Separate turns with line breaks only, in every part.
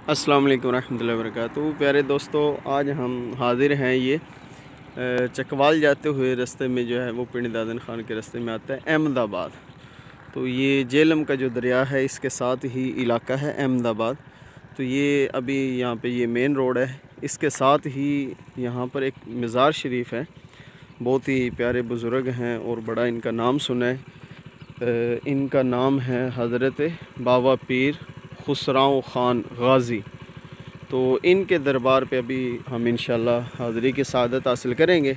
अस्सलाम वालेकुम रहमतुल्लाहि व बरकातुहू। प्यारे दोस्तों, आज हम हाज़िर हैं। ये चकवाल जाते हुए रास्ते में जो है वो पिंड दादन खान के रास्ते में आता है अहमदाबाद। तो ये जेलम का जो दरिया है इसके साथ ही इलाका है अहमदाबाद। तो ये अभी यहाँ पे ये मेन रोड है, इसके साथ ही यहाँ पर एक मज़ार शरीफ है। बहुत ही प्यारे बुज़ुर्ग हैं और बड़ा इनका नाम सुना है। इनका नाम है हज़रत बाबा पीर खुसराव ख़ान गाज़ी। तो इनके दरबार पे अभी हम इंशाल्लाह हाज़री की सआदत हासिल करेंगे,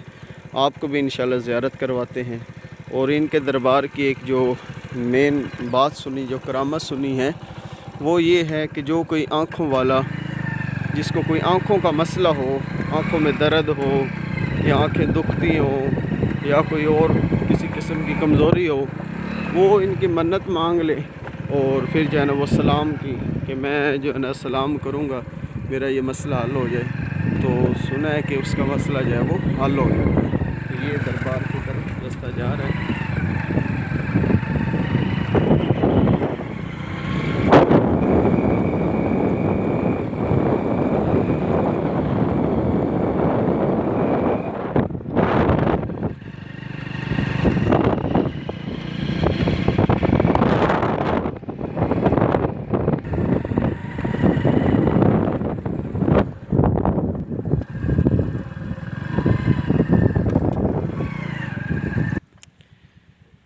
आपको भी इंशाल्लाह ज़ियारत करवाते हैं। और इनके दरबार की एक जो मेन बात सुनी, जो करामत सुनी है, वो ये है कि जो कोई आँखों वाला, जिसको कोई आँखों का मसला हो, आँखों में दर्द हो या आँखें दुखती हो या कोई और किसी किस्म की कमज़ोरी हो, वो इनकी मन्नत मांग ले और फिर जो है ना वो सलाम की कि मैं जो है ना सलाम करूँगा, मेरा ये मसला हल हो जाए। तो सुना है कि उसका मसला जो है वो हल हो गया। तो ये दरबार की तरफ रास्ता जा रहा है।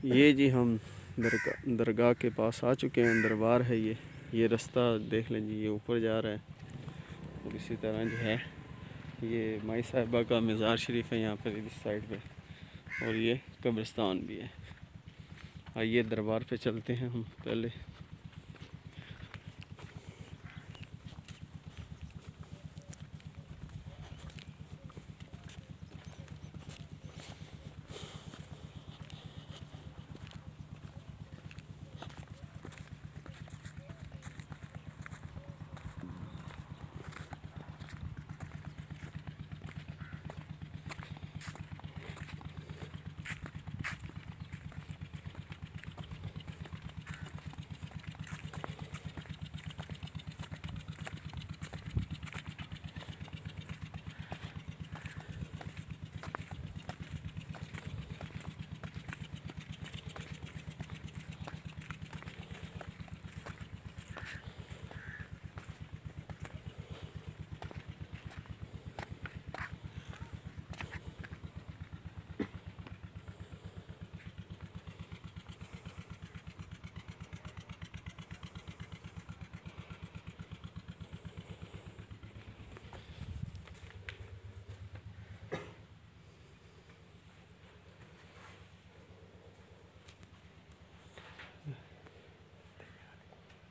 ये जी हम दरगाह के पास आ चुके हैं। दरबार है ये रास्ता देख लें जी, ये ऊपर जा रहा है। और इसी तरह जो है ये माई साहिबा का मज़ार शरीफ है यहाँ पर इस साइड पे, और ये कब्रिस्तान भी है। आइए दरबार पे चलते हैं हम पहले।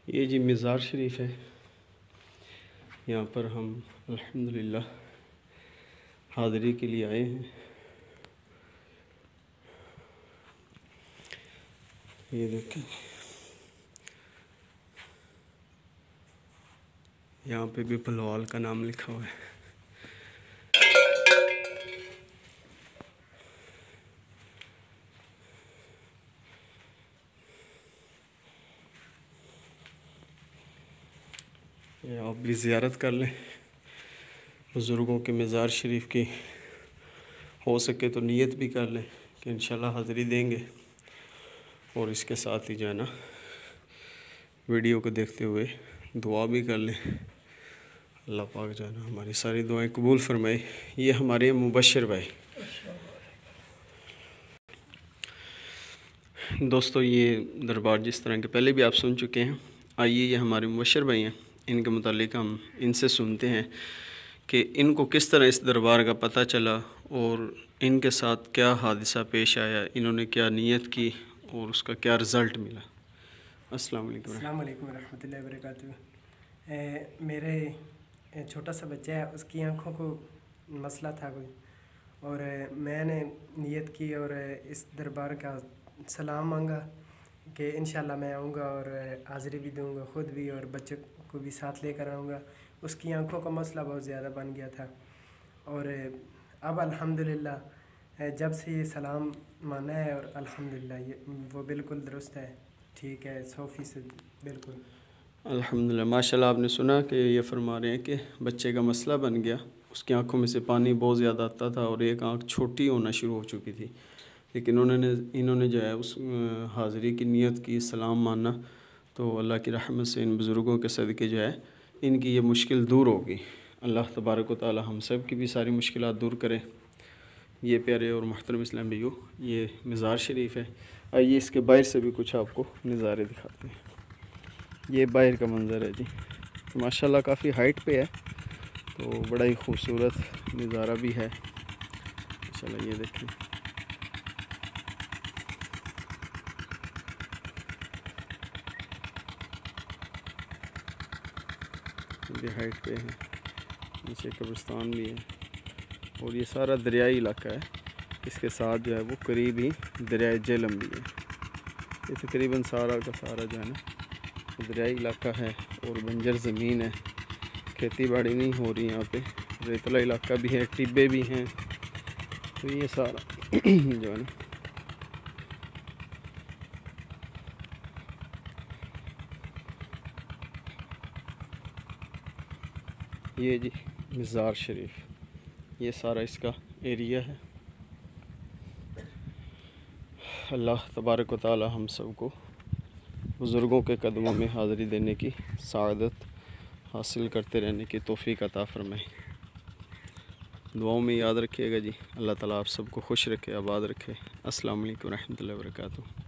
ये जी मज़ार शरीफ है, यहाँ पर हम अल्हम्दुलिल्लाह हाज़री के लिए आए हैं। ये देखें, यहाँ पे भी पलवाल का नाम लिखा हुआ है। ये आप भी ज़ियारत कर लें बुज़ुर्गों के मज़ार शरीफ की। हो सके तो नियत भी कर लें कि इंशाल्लाह हाज़री देंगे। और इसके साथ ही जो है ना वीडियो को देखते हुए दुआ भी कर लें। अल्लाह पाक जो है ना हमारी सारी दुआएं कबूल फरमाए। ये हमारे मुबश्शिर भाई दोस्तों, ये दरबार जिस तरह के पहले भी आप सुन चुके हैं। आइए, ये हमारे मुबश्शिर भाई हैं, इनके मुतालिक हम इनसे सुनते हैं कि इनको किस तरह इस दरबार का पता चला और इनके साथ क्या हादसा पेश आया, इन्होंने क्या नीयत की और उसका क्या रिज़ल्ट मिला। अस्सलाम वालेकुम
रहमतुल्लाहि व बरकातुहू। मेरे छोटा सा बच्चा है, उसकी आँखों को मसला था कोई, और मैंने नीयत की और इस दरबार का सलाम मांगा कि इंशाल्लाह मैं आऊँगा और हाज़री भी दूँगा, ख़ुद भी और बच्चों को भी साथ लेकर आऊँगा। उसकी आँखों का मसला बहुत ज़्यादा बन गया था और अब अल्हम्दुलिल्लाह जब से ये सलाम माना है और अल्हम्दुलिल्लाह ये वो बिल्कुल दुरुस्त है, ठीक है, 100% बिल्कुल।
अल्हम्दुलिल्लाह माशाल्लाह। आपने सुना कि ये फरमा रहे हैं कि बच्चे का मसला बन गया, उसकी आंखों में से पानी बहुत ज़्यादा आता था और एक आंख छोटी होना शुरू हो चुकी थी, लेकिन इन्होंने जो है उस हाज़िरी की नीयत की, सलाम माना, तो अल्लाह की रहमत से इन बुज़ुर्गों के सदक़े जो है इनकी ये मुश्किल दूर होगी। अल्लाह तबारक व तआला हम सब की भी सारी मुश्किलात दूर करे। ये प्यारे और मोहतरम इस्लाम भाइयों, ये मज़ार शरीफ है। आइए इसके बाहर से भी कुछ आपको नज़ारे दिखाते हैं। ये बाहर का मंज़र है जी, माशाल्लाह काफ़ी हाइट पे है, तो बड़ा ही खूबसूरत नज़ारा भी है माशाल्लाह। ये देखें, ये हाइट पे है, नीचे कब्रिस्तान भी है और ये सारा दरियाई इलाका है। इसके साथ जो है वो करीब ही दरियाए जेहलम भी है। ये तकरीबन सारा का सारा जो है ना दरियाई इलाका है और बंजर ज़मीन है, खेती बाड़ी नहीं हो रही यहाँ पे, रेतला इलाका भी है, टिब्बे भी हैं, तो ये सारा जो है ना ये जी मज़ार शरीफ, ये सारा इसका एरिया है। अल्लाह तबारक व तआला हम सब को बुज़ुर्गों के कदमों में हाज़िरी देने की सआदत हासिल करते रहने की तौफ़ीक अता फ़रमाए। दुआओं में याद रखिएगा जी। अल्लाह ताला आप सबको खुश रखे, आबाद रखे। अस्सलाम वालेकुम रहमतुल्लाहि व बरकातुहू।